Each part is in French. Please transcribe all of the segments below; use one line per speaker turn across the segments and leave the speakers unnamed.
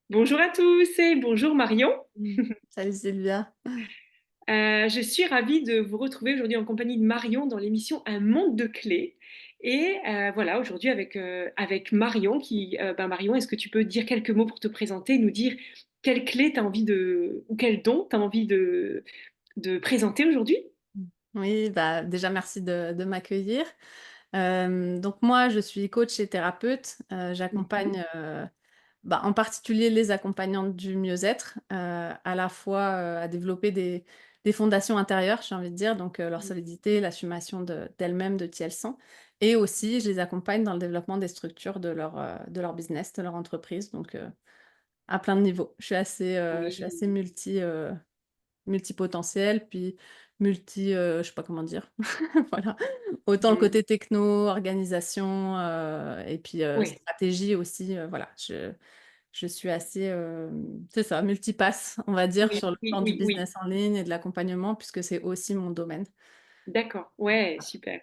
Bonjour à tous et bonjour Marion.
Salut Sylvia.
Je suis ravie de vous retrouver aujourd'hui en compagnie de Marion dans l'émission Un monde de clés. Et voilà, aujourd'hui avec Marion Marion, est-ce que tu peux dire quelques mots pour te présenter, nous dire quelle clé tu as envie ou quel don tu as envie de présenter aujourd'hui?
Oui, bah déjà merci de m'accueillir. Donc moi, je suis coach et thérapeute.
Mhm.
J'accompagne en particulier les accompagnantes du mieux-être, à la fois à développer des fondations intérieures, j'ai envie de dire, donc leur solidité, l'assumation d'elles-mêmes, de qui elles sont. Et aussi, je les accompagne dans le développement des structures de leur business, de leur entreprise, donc à plein de niveaux. Je suis assez
Oui,
multipotentiel, puis je sais pas comment dire. Voilà. Autant le
mm,
côté techno, organisation, et puis,
oui,
stratégie aussi, voilà. Je suis assez, c'est ça, multipasse, on va dire,
oui,
sur le
oui,
plan du
oui, oui.
business en ligne et de l'accompagnement puisque c'est aussi mon domaine.
D'accord, ouais, super.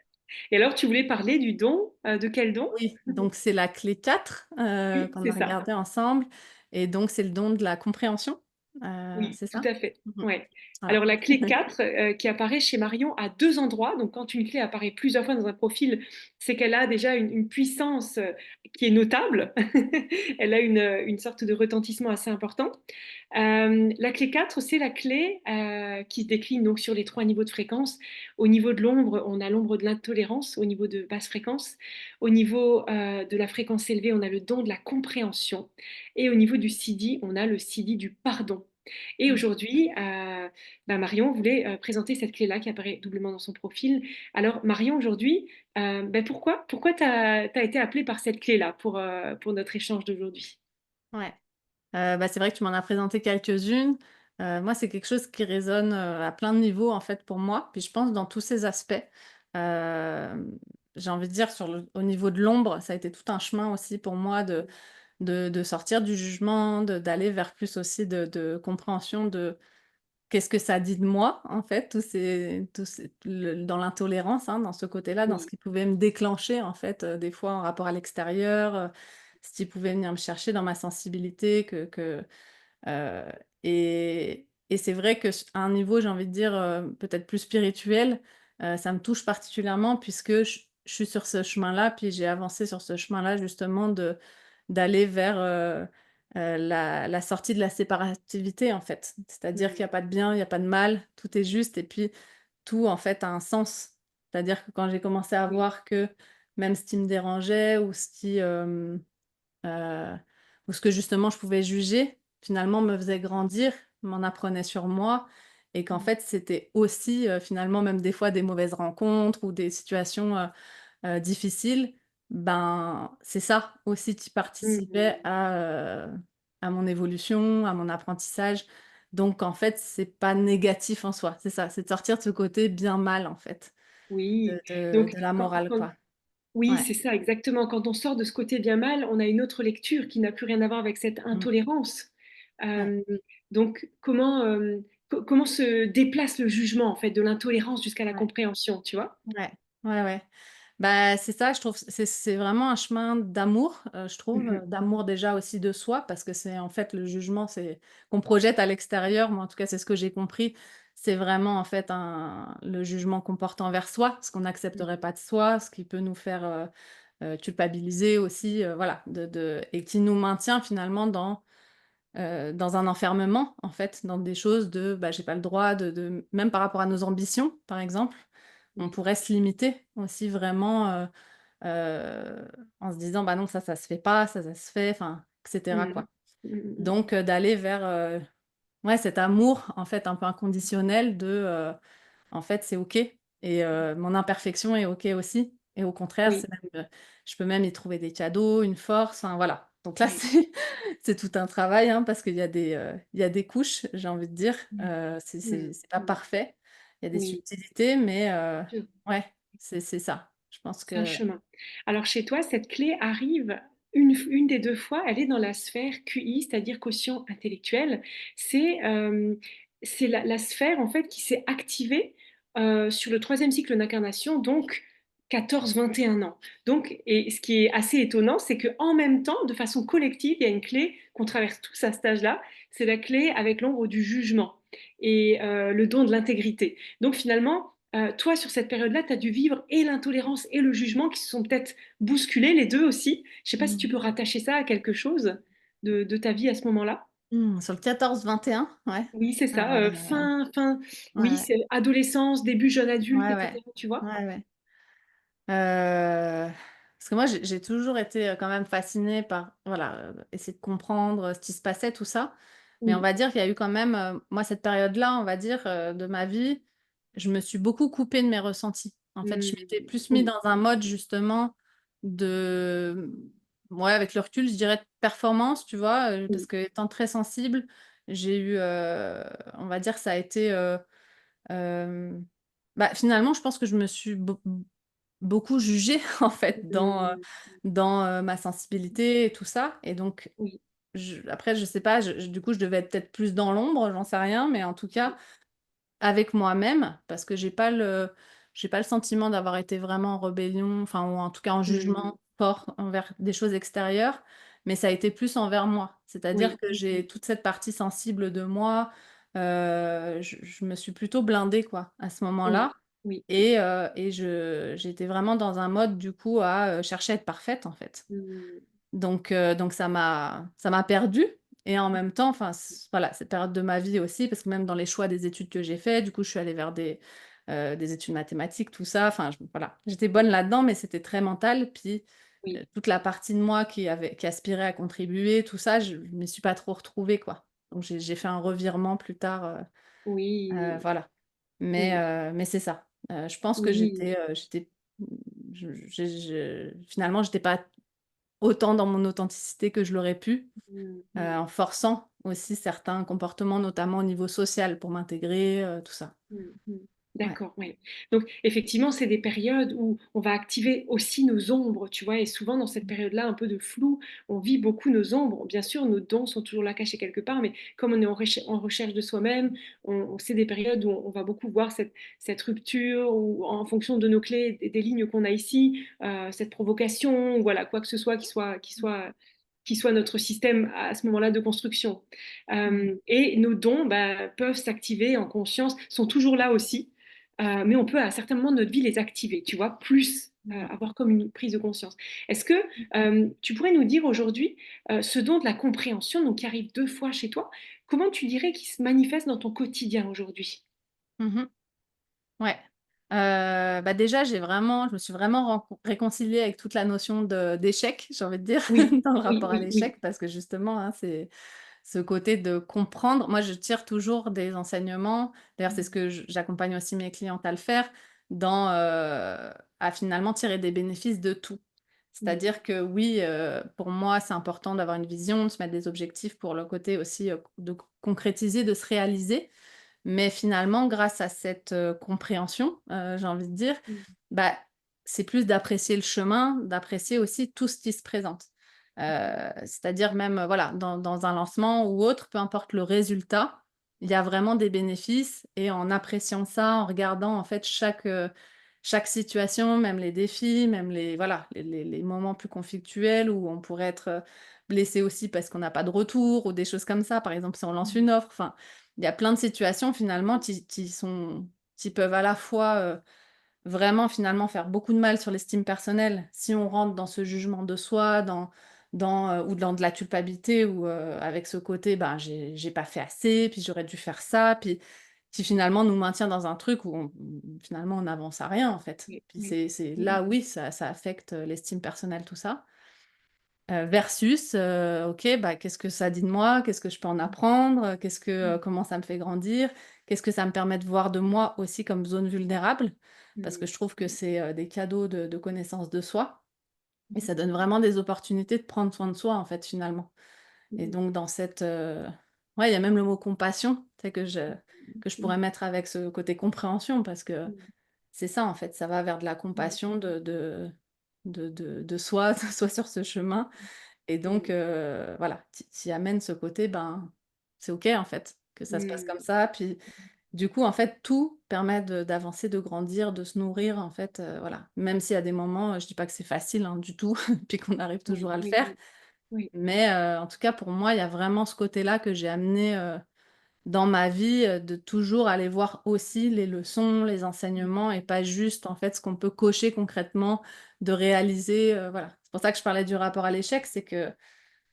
Et alors, tu voulais parler du don, de quel don?
Oui, donc c'est la clé 4
Oui,
qu'on
c'est
a
ça.
regardé ensemble et donc c'est le don de la compréhension,
Oui,
c'est
tout
ça?
à fait.
Mmh.
Ouais. Alors
Voilà.
la clé 4, qui apparaît chez Marion à 2 endroits, donc quand une clé apparaît plusieurs fois dans un profil, c'est qu'elle a déjà une puissance, qui est notable. Elle a une sorte de retentissement assez important. La clé 4, c'est la clé, qui se décline donc sur les 3 niveaux de fréquence. Au niveau de l'ombre, on a l'ombre de l'intolérance au niveau de basse fréquence. Au niveau, de la fréquence élevée, on a le don de la compréhension et au niveau du sidi, on a le sidi du pardon. Et
Mmh.
aujourd'hui, Marion voulait présenter cette clé-là qui apparaît doublement dans son profil. Alors, Marion, aujourd'hui, pourquoi tu as été appelée par cette clé-là pour notre échange d'aujourd'hui?
Ouais. C'est vrai que tu m'en as présenté quelques-unes. Moi, c'est quelque chose qui résonne, à plein de niveaux, en fait, pour moi. Puis je pense dans tous ces aspects. Hem, j'ai envie de dire au niveau de l'ombre, ça a été tout un chemin aussi pour moi de sortir du jugement, d'aller vers plus aussi de compréhension de qu'est-ce que ça dit de moi, en fait, tous ces le dans l'intolérance, hein, dans ce côté-là, dans ce
Oui,
qui pouvait me déclencher, en fait, des fois en rapport à l'extérieur, ce qui pouvait venir me chercher dans ma sensibilité Heu et c'est vrai que à un niveau, j'ai envie de dire, peut-être plus spirituel, ça me touche particulièrement puisque je suis sur ce chemin-là, puis j'ai avancé sur ce chemin-là justement d'aller vers, la sortie de la séparativité, en fait. C'est-à-dire qu'il
mmh,
y a pas de bien, il y a pas de mal, tout est juste et puis tout, en fait, a un sens. C'est-à-dire que quand j'ai commencé à
oui,
voir que même ce qui me dérangeait ou Heu, ou ce que justement je pouvais juger, finalement me faisait grandir, m'en apprenait sur moi et qu'en
mmh,
fait c'était aussi, finalement même des fois des mauvaises rencontres ou des situations, difficiles, c'est ça aussi qui participait
mmh.
à mon évolution, à mon apprentissage. Donc en fait, c'est pas négatif en soi, c'est ça, c'est de sortir de ce côté bien mal en fait,
Oui, donc
de la morale
quand
quoi.
oui,
Ouais.
c'est ça, exactement. Quand on sort de ce côté bien mal, on a une autre lecture qui n'a plus rien à voir avec cette
Mmh.
intolérance.
Ouais.
Donc comment se déplace le jugement, en fait, de l'intolérance jusqu'à la
Ouais.
compréhension, tu vois?
Ouais. Ouais, ouais. C'est ça, je trouve, c'est vraiment un chemin d'amour, je trouve,
Mmh.
d'amour déjà aussi de soi parce que c'est en fait le jugement, c'est qu'on projette à l'extérieur. Moi, en tout cas, c'est ce que j'ai compris. C'est vraiment en fait le jugement qu'on porte envers soi, ce qu'on n'accepterait
Mmh.
pas de soi, ce qui peut nous faire, culpabiliser aussi, voilà, et qui nous maintient finalement dans un enfermement, en fait, dans des choses j'ai pas le droit même par rapport à nos ambitions, par exemple, on
Oui.
pourrait se limiter aussi vraiment, en se disant: «Bah non, ça se fait pas, ça se fait», enfin, et cetera,
Mmh.
quoi.
Mmh mh, mmh.
Donc d'aller vers, ouais, cet amour, en fait, un peu inconditionnel en fait, c'est OK et mon imperfection est OK aussi et au contraire,
Oui,
c'est même, je peux même y trouver des cadeaux, une force, enfin voilà. Donc là,
oui.
c'est tout un travail, hein, parce il y a des couches, j'ai envie de dire,
Mmh. Mmh.
c'est pas
Mmh.
parfait. Il y a des
Oui,
subtilités, mais
sûr,
ouais, c'est ça. Je pense
c'est un
que
chemin. Alors chez toi, cette clé arrive une des 2 fois, elle est dans la sphère QI, c'est-à-dire quotient intellectuel. C'est, c'est la sphère, en fait, qui s'est activée, sur le 3e cycle d'incarnation, donc 14-21 ans. Donc, et ce qui est assez étonnant, c'est qu'en même temps, de façon collective, il y a une clé qu'on traverse tous à cet âge-là, c'est la clé avec l'ombre du jugement et le don de l'intégrité. Donc finalement, toi, sur cette période-là, tu as dû vivre et l'intolérance et le jugement qui se sont peut-être bousculés, les deux aussi. Je ne sais pas si tu
Mmh.
peux rattacher ça à quelque chose de ta vie à ce moment-là.
Sur le 14-21, ouais.
Oui, c'est ça,
Ouais,
oui,
ouais.
c'est adolescence, début jeune adulte,
Ouais,
et
ouais.
cetera, tu vois?
Ouais, ouais. Parce que moi, j'ai toujours été, quand même fascinée par, voilà, essayer de comprendre, ce qui se passait, tout ça. Mais on
Oui.
va dire qu'il y a eu quand même, moi, cette période-là, on va dire, de ma vie, je me suis beaucoup coupée de mes ressentis. En fait, je
Mmh.
m'étais plus mis
Oui,
dans un mode justement de, ouais, avec le recul, je dirais de performance, tu vois? Parce
oui.
que étant très sensible, j'ai eu, on va dire, ça a été, hem, bah, finalement, je pense que je me suis beaucoup jugée en fait
Mmh.
dans, ma sensibilité et tout ça, et donc
Oui,
après je sais pas, du coup je devais être peut-être plus dans l'ombre, j'en sais rien, mais en tout cas avec moi-même, parce que j'ai pas le sentiment d'avoir été vraiment en rébellion, enfin, ou en tout cas en
mmh.
jugement fort envers des choses extérieures, mais ça a été plus envers moi. C'est-à-dire
Oui,
que j'ai toute cette partie sensible de moi, je me suis plutôt blindée quoi, à ce
oui,
moment-là,
oui.
et j'étais vraiment dans un mode du coup à, chercher à être parfaite en fait.
Mmh.
Donc ça m'a perdue, et en même temps, enfin, voilà, cette période de ma vie aussi, parce que même dans les choix des études que j'ai fait, du coup, je suis allée vers des études mathématiques, tout ça, enfin, voilà, j'étais bonne là-dedans, mais c'était très mental. Puis,
Oui,
toute la partie de moi qui aspirait à contribuer, tout ça, je m'y suis pas trop retrouvée, quoi. Donc j'ai fait un revirement plus tard,
oui,
voilà.
oui,
Mais c'est ça. Je pense que
oui.
j'étais, finalement, j'étais pas autant dans mon authenticité que je l'aurais pu,
Mmh mh.
en forçant aussi certains comportements, notamment au niveau social pour m'intégrer, tout ça.
Mmh mh.
Ouais.
D'accord, oui. Donc effectivement, c'est des périodes où on va activer aussi nos ombres, tu vois? Et souvent dans cette période-là, un peu de flou, on vit beaucoup nos ombres. Bien sûr, nos dons sont toujours là cachés quelque part, mais comme on est en recherche de soi-même, c'est des périodes où on va beaucoup voir cette rupture ou en fonction de nos clés, des lignes qu'on a ici, cette provocation ou voilà, quoi que ce soit qui soit notre système à ce moment-là de construction.
Mmh.
Et nos dons, bah, peuvent s'activer en conscience, sont toujours là aussi, mais on peut à certains moments de notre vie les activer, tu vois? Plus,
Mmh.
avoir comme une prise de conscience. Est-ce que, tu pourrais nous dire aujourd'hui, ce don de la compréhension, donc qui arrive 2 fois chez toi, comment tu dirais qu'il se manifeste dans ton quotidien aujourd'hui?
Mmh. Ouais. Bah, déjà, je me suis vraiment réconciliée avec toute la notion d'échec, j'ai envie de dire,
Oui,
dans le
oui,
rapport à
oui, oui.
l'échec, parce que justement, hein, c'est ce côté de comprendre. Moi, je tire toujours des enseignements, d'ailleurs, c'est ce que j'accompagne aussi mes clientes à le faire, dans, à finalement tirer des bénéfices de tout.
Mmh.
C'est-à-dire que oui, pour moi, c'est important d'avoir une vision, de se mettre des objectifs pour le côté aussi, de concrétiser, de se réaliser. Mais finalement, grâce à cette, compréhension, j'ai envie de dire,
Mmh.
bah, c'est plus d'apprécier le chemin, d'apprécier aussi tout ce qui se présente. C'est-à-dire même, voilà, dans un lancement ou autre, peu importe le résultat, il y a vraiment des bénéfices, et en appréciant ça, en regardant en fait chaque situation, même les défis, même les, voilà, les moments plus conflictuels où on pourrait être, blessé aussi parce qu'on n'a pas de retour ou des choses comme ça. Par exemple, si on lance
Mmh.
une offre, enfin, il y a plein de situations finalement qui peuvent à la fois, vraiment finalement faire beaucoup de mal sur l'estime personnelle, si on rentre dans ce jugement de soi, ou dans de la culpabilité, ou, avec ce côté, ben, j'ai pas fait assez, puis j'aurais dû faire ça, puis qui finalement nous maintient dans un truc où finalement on n'avance à rien en fait.
Oui,
Puis
oui.
c'est
Mmh.
là, oui, ça affecte, l'estime personnelle, tout ça. Versus, OK, bah, qu'est-ce que ça dit de moi? Qu'est-ce que je peux en apprendre?
Mmh.
Comment ça me fait grandir? Qu'est-ce que ça me permet de voir de moi aussi comme zone vulnérable? Parce que
Mmh.
je trouve que c'est, des cadeaux de connaissance de soi, et
Mmh.
ça donne vraiment des opportunités de prendre soin de soi, en fait, finalement. Et
Mmh.
donc dans cette, ouais, il y a même le mot compassion, tu sais, que je
Mmh.
pourrais mettre avec ce côté compréhension, parce que
Mmh.
c'est ça, en fait, ça va vers de la
Mmh.
compassion de soi, de soi sur ce chemin. Et donc,
Mmh.
voilà, tu y amènes ce côté, ben, c'est OK en fait, que ça se passe
Mmh.
comme ça, puis du coup, en fait, tout permet d'avancer, de grandir, de se nourrir, en fait, voilà. Même s'il y a des moments, je dis pas que c'est facile, hein, du tout, puis qu'on arrive
Oui,
toujours à le
oui,
faire,
oui, oui,
mais en tout cas, pour moi, il y a vraiment ce côté-là que j'ai amené, dans ma vie, de toujours aller voir aussi les leçons, les enseignements et pas juste, en fait, ce qu'on peut cocher concrètement, de réaliser, voilà. C'est pour ça que je parlais du rapport à l'échec, c'est que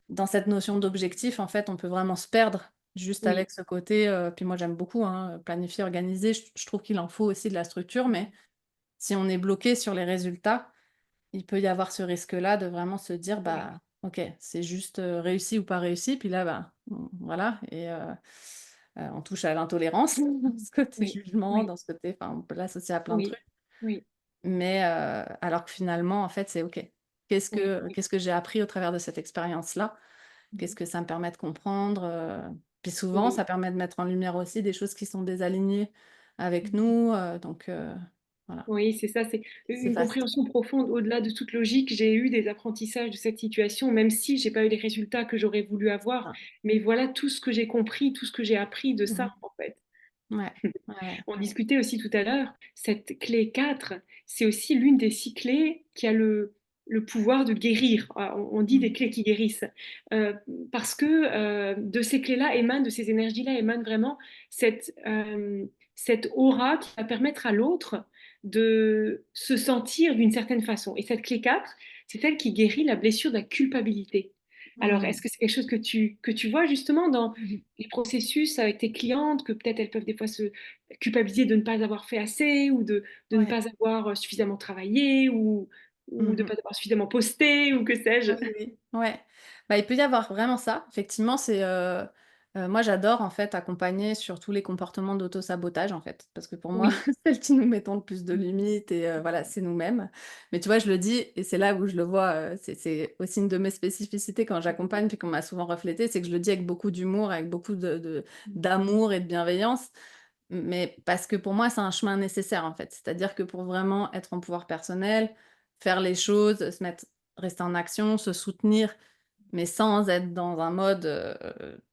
dans cette notion d'objectif, en fait, on peut vraiment se perdre juste
oui,
avec ce côté, puis moi j'aime beaucoup, hein, planifier, organiser, je trouve qu'il en faut aussi de la structure, mais si on est bloqué sur les résultats, il peut y avoir ce risque-là de vraiment se dire:
oui,
«Bah, OK, c'est juste, réussi ou pas réussi», puis là, bah, voilà et on touche à l'intolérance, dans ce côté
oui,
jugement,
oui,
dans ce côté enfin, on peut l'associer à plein de
oui,
trucs,
oui,
mais alors que finalement, en fait, c'est OK. Qu'est-ce
oui,
que
oui.
qu'est-ce que j'ai appris au travers de cette expérience-là? Qu'est-ce
Mmh.
que ça me permet de comprendre? Puis souvent,
Oui.
ça permet de mettre en lumière aussi des choses qui sont désalignées avec
Mmh.
nous, donc voilà,
Oui, c'est ça, c'est
c'est
une
vaste.
compréhension profonde au-delà de toute logique. J'ai eu des apprentissages de cette situation, même si j'ai pas eu les résultats que j'aurais voulu avoir.
Ah.
Mais voilà tout ce que j'ai compris, tout ce que j'ai appris de
Mmh
ça,
mh.
en fait.
Ouais, ouais, ouais.
On discutait aussi tout à l'heure, cette clé 4, c'est aussi l'une des 6 clés qui a le pouvoir de guérir. On dit des
Mmh.
clés qui guérissent, heu, parce que, de ces clés-là émanent, de ces énergies-là émanent vraiment cette aura qui va permettre à l'autre de se sentir d'une certaine façon et cette clé 4, c'est celle qui guérit la blessure de la culpabilité. Alors
Mmh.
est-ce que c'est quelque chose que tu vois justement dans
Mmh mh.
les processus avec tes clientes, que peut-être elles peuvent des fois se culpabiliser de ne pas avoir fait assez ou de ne
Ouais.
pas avoir, suffisamment travaillé ou
Mmh
de
mh.
pas avoir suffisamment posté ou que sais-je?
Oui, oui. Ouais. Bah, il peut y avoir vraiment ça. Effectivement, c'est, moi j'adore en fait accompagner sur tous les comportements d'auto-sabotage en fait. Parce que pour moi,
Oui.
celles qui nous mettons le plus de limites et voilà, c'est nous-mêmes. Mais tu vois, je le dis et c'est là où je le vois, c'est aussi une de mes spécificités quand j'accompagne puis qu'on m'a souvent reflété, c'est que je le dis avec beaucoup d'humour, avec beaucoup de d'amour et de bienveillance. Mais parce que pour moi, c'est un chemin nécessaire en fait. C'est-à-dire que pour vraiment être en pouvoir personnel, faire les choses, se mettre rester en action, se soutenir, mais sans être dans un mode,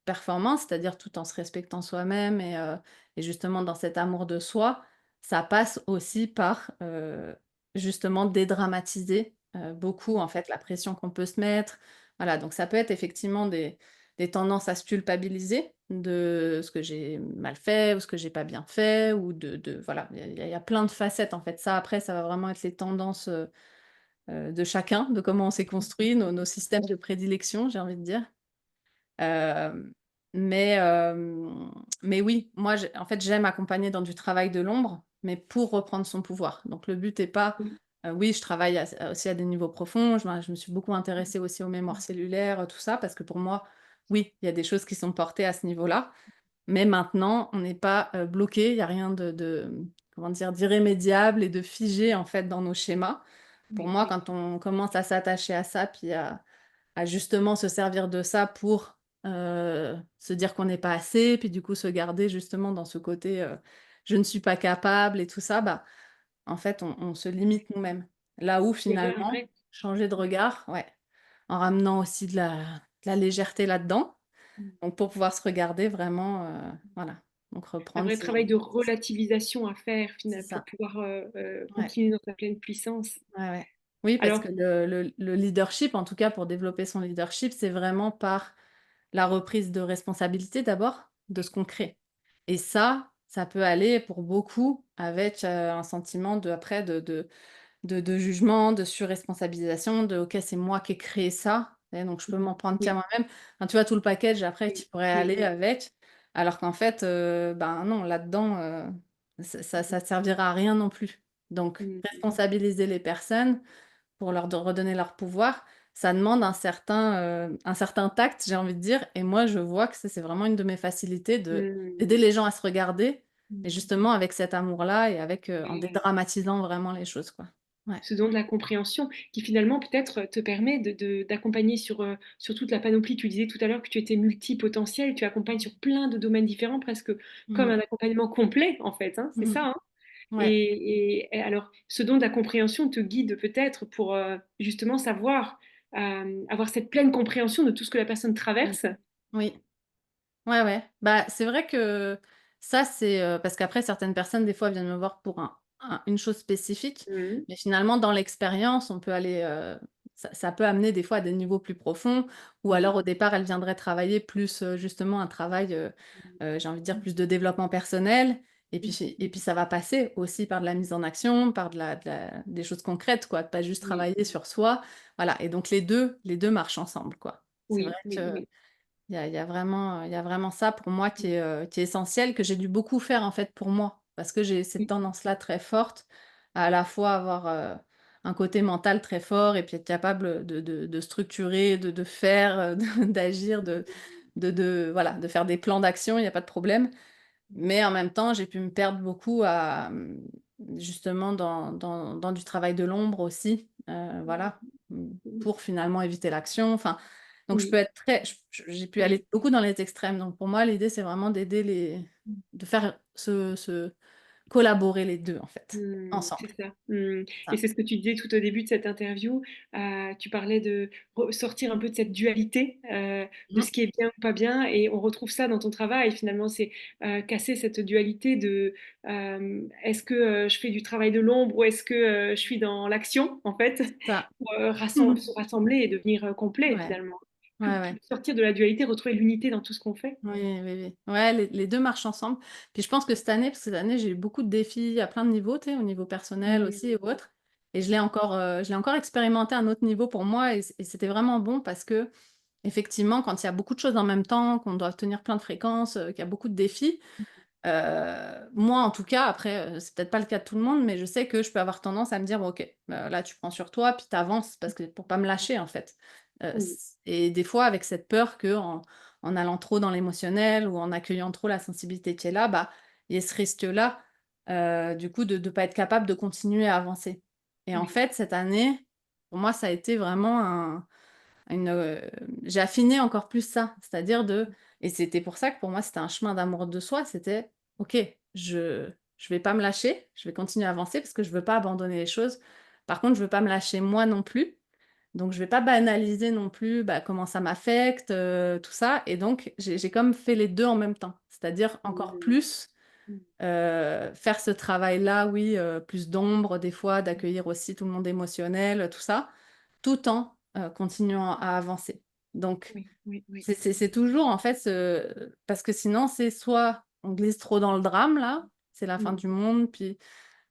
performance, c'est-à-dire tout en se respectant soi-même et justement dans cet amour de soi, ça passe aussi par, justement dédramatiser, beaucoup en fait la pression qu'on peut se mettre. Voilà, donc ça peut être effectivement des tendances à se culpabiliser de ce que j'ai mal fait ou ce que j'ai pas bien fait ou de voilà, il y a plein de facettes en fait. Ça après, ça va vraiment être les tendances, de chacun, de comment on s'est construit, nos systèmes de prédilection, j'ai envie de dire. Hem, mais mais oui, moi, en fait, j'aime accompagner dans du travail de l'ombre, mais pour reprendre son pouvoir. Donc le but est pas,
Oui.
oui, je travaille aussi à des niveaux profonds. Je me suis beaucoup intéressée aussi aux mémoires
Mmh.
cellulaires, tout ça, parce que pour moi, oui, il y a des choses qui sont portées à ce niveau-là. Mais maintenant, on n'est pas, bloqué, il y a rien comment dire? D'irrémédiable et de figé, en fait, dans nos schémas. Pour
Oui,
moi,
oui.
quand on commence à s'attacher à ça, puis à justement se servir de ça pour, se dire qu'on n'est pas assez, puis du coup se garder justement dans ce côté, «Je ne suis pas capable» et tout ça, bah, en fait, on se limite nous-mêmes. Là où
Il y avait un
finalement,
vrai
changer de
ouais.
regard ouais, en ramenant aussi de la légèreté là-dedans,
Mmh.
donc pour pouvoir se regarder vraiment, voilà, donc
Un
reprendre
vrai
ses
travail de relativisation à faire
c'est
pour
ça,
pouvoir,
ouais.
continuer dans sa pleine puissance.
Ouais, ouais. Oui, parce que
Alors
le leadership, en tout cas pour développer son leadership, c'est vraiment par la reprise de responsabilité d'abord, de ce qu'on crée. Et ça peut aller pour beaucoup avec, un sentiment de après de jugement, de surresponsabilisation, de: «OK, c'est moi qui ai créé ça et donc je peux
mmh,
m'en prendre qu'à
oui,
moi-même». Enfin, tu vois tout le package après
oui,
qui pourrait
oui,
aller
oui.
avec, alors qu'en fait, ben, non, là-dedans, ça servira à rien non plus. Donc
Mmh mh.
responsabiliser les personnes pour leur redonner leur pouvoir, ça demande un certain tact, j'ai envie de dire et moi je vois que ça, c'est vraiment une de mes facilités d'aider
Mmh.
les gens à se regarder et
Mmh.
justement avec cet amour-là et avec, en
Ouais.
dédramatisant vraiment les choses, quoi. Ouais.
Ce don de la compréhension qui finalement peut-être te permet d'accompagner sur toute la panoplie. Tu disais tout à l'heure que tu étais multipotentiel, tu accompagnes sur plein de domaines différents, presque comme
Mmh
un accompagnement complet en fait, hein, c'est
mh.
ça, hein?
Ouais.
Et alors ce don de la compréhension te guide peut-être pour, justement savoir, avoir cette pleine compréhension de tout ce que la personne
Mmh.
traverse?
Oui. Ouais, ouais. Bah, c'est vrai que Ça, c'est, parce qu'après certaines personnes, des fois, viennent me voir pour une chose spécifique,
Mmh.
mais finalement dans l'expérience, on peut aller, ça peut amener des fois à des niveaux plus profonds ou
Oui.
alors au départ, elle viendrait travailler plus, justement un travail, j'ai envie de dire plus de développement personnel et puis ça va passer aussi par de la mise en action, par des choses concrètes quoi, pas juste
Oui,
travailler sur soi. Voilà et donc les deux marchent ensemble quoi. C'est vrai
oui, oui,
que
oui.
il y a vraiment ça pour moi qui est essentiel, que j'ai dû beaucoup faire en fait pour moi. Parce que j'ai cette
Oui.
tendance-là très forte à la fois avoir, un côté mental très fort et puis être capable de structurer, de faire, d'agir, voilà, de faire des plans d'action, il y a pas de problème. Mais en même temps, j'ai pu me perdre beaucoup à, justement dans du travail de l'ombre aussi, voilà,
Mmh.
pour finalement éviter l'action. Enfin, donc je peux
Oui,
être très j'ai pu
oui.
aller beaucoup dans les extrêmes. Donc pour moi, l'idée, c'est vraiment d'aider de faire collaborer les 2 en fait,
Mmh,
ensemble.
c'est ça. Mmh et
Ça.
c'est ce que tu disais tout au début de cette interview, tu parlais de sortir un peu de cette dualité, de
Mmh,
ce qui est bien ou pas bien et on retrouve ça dans ton travail finalement. C'est, casser cette dualité de, est-ce que, je fais du travail de l'ombre ou est-ce que, je suis dans l'action en fait?
c'est ça.
Pour,
Mmh.
se rassembler et devenir, complet
Ouais,
finalement.
ouais, ouais.
Sortir de la dualité, retrouver l'unité dans tout ce qu'on fait.
Oui, oui, oui. Ouais, les 2 marchent ensemble. Puis je pense que cette année parce que cette année, j'ai eu beaucoup de défis à plein de niveaux, tu sais, au niveau personnel aussi et
Mmh.
autres et je l'ai encore expérimenté à un autre niveau pour moi et c'était vraiment bon parce qu'effectivement, quand il y a beaucoup de choses en même temps, qu'on doit tenir plein de fréquences, qu'il y a beaucoup de défis, moi en tout cas, après, c'est peut-être pas le cas de tout le monde, mais je sais que je peux avoir tendance à me dire: «Bon OK, là tu prends sur toi, puis tu avances» parce que pour pas me lâcher en fait.
Oui,
Et des fois avec cette peur qu'en allant trop dans l'émotionnel ou en accueillant trop la sensibilité qui est là, bah, il y a ce risque-là, du coup de pas être capable de continuer à avancer. Et en
oui,
fait cette année, pour moi ça a été vraiment une, j'ai affiné encore plus ça, c'est-à-dire et c'était pour ça que pour moi c'était un chemin d'amour de soi, c'était: «OK, je vais pas me lâcher, je vais continuer à avancer parce que je veux pas abandonner les choses. Par contre, je veux pas me lâcher moi non plus, donc je vais pas banaliser non plus, bah, comment ça m'affecte, tout ça» et donc j'ai comme fait les 2 en même temps. C'est-à-dire encore
mmh,
plus,
mmh,
faire ce travail-là, oui, plus d'ombre des fois, d'accueillir aussi tout le monde émotionnel, tout ça, tout en, continuant à avancer. Donc
oui, oui, oui.
c'est toujours en fait parce que sinon c'est soit on glisse trop dans le drame là, c'est la fin
Mmh,
du monde, puis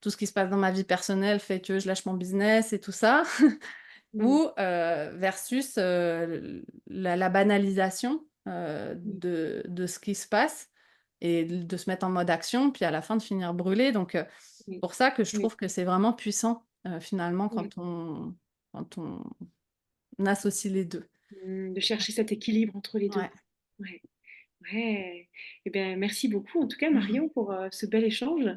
tout ce qui se passe dans ma vie personnelle fait que je lâche mon business et tout ça.
mmh,
Ou, versus, la banalisation,
oui,
de ce qui se passe et de se mettre en mode action, puis à la fin de finir brûlé donc
oui,
pour ça que je
oui,
trouve que c'est vraiment puissant, finalement
oui.
quand on associe les 2.
De chercher cet équilibre entre les 2.
Ouais.
Ouais, ouais. Et bien, merci beaucoup en tout cas
Mmh mh.
Marion pour, ce bel échange.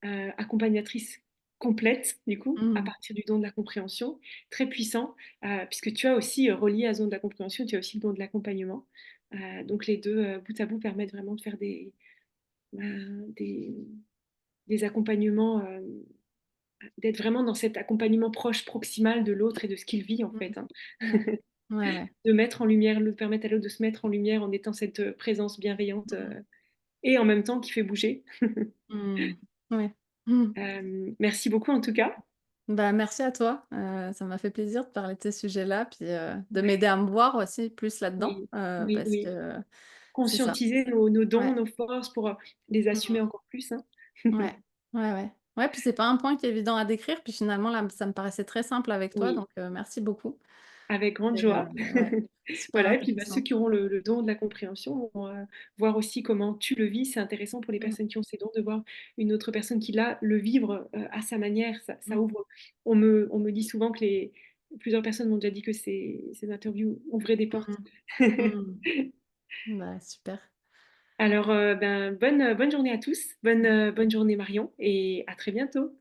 Accompagnatrice complète du coup, à
Mmh.
partir du don de la compréhension, très puissant, puisque tu as aussi, relié à ce don de la compréhension, tu as aussi le don de l'accompagnement. Donc les 2 bout à bout permettent vraiment de faire des des accompagnements, d'être vraiment dans cet accompagnement proche, proximal de l'autre et de ce qu'il vit en
Mmh.
fait, hein.
Ouais. Ouais, ouais.
De mettre en lumière, de permettre à l'autre de se mettre en lumière en étant cette, présence bienveillante,
Mmh.
et en même temps qui fait bouger.
Mmh. Ouais. Mmh.
Merci beaucoup en tout cas.
Bah, merci à toi, ça m'a fait plaisir de parler de ces sujets-là, puis, de m'aider
Ouais,
à me voir aussi plus là-dedans,
oui, oui,
parce
oui.
que c'est ça.
Conscientiser nos dons,
Ouais.
nos forces pour, les assumer
Mmh.
encore plus, hein.
Ouais. Ouais, ouais. Ouais, puis c'est pas un point qui est évident à décrire, puis finalement là, ça me paraissait très simple avec toi,
Oui.
donc merci beaucoup
Avec grande
et
joie.
ouais, super
Voilà et puis, bah, ceux
intéressant.
qui auront le don de la compréhension vont, voir aussi comment tu le vis. C'est intéressant pour les
Mmh.
personnes qui ont ces dons de voir une autre personne qui là, le vivre, à sa manière. Ça
Mmh.
ouvre on me dit souvent que plusieurs personnes m'ont déjà dit que ces interviews ouvraient des portes.
Mmh. Mmh. Bah, super.
Alors, ben, bonne journée à tous. Bonne journée Marion et à très bientôt.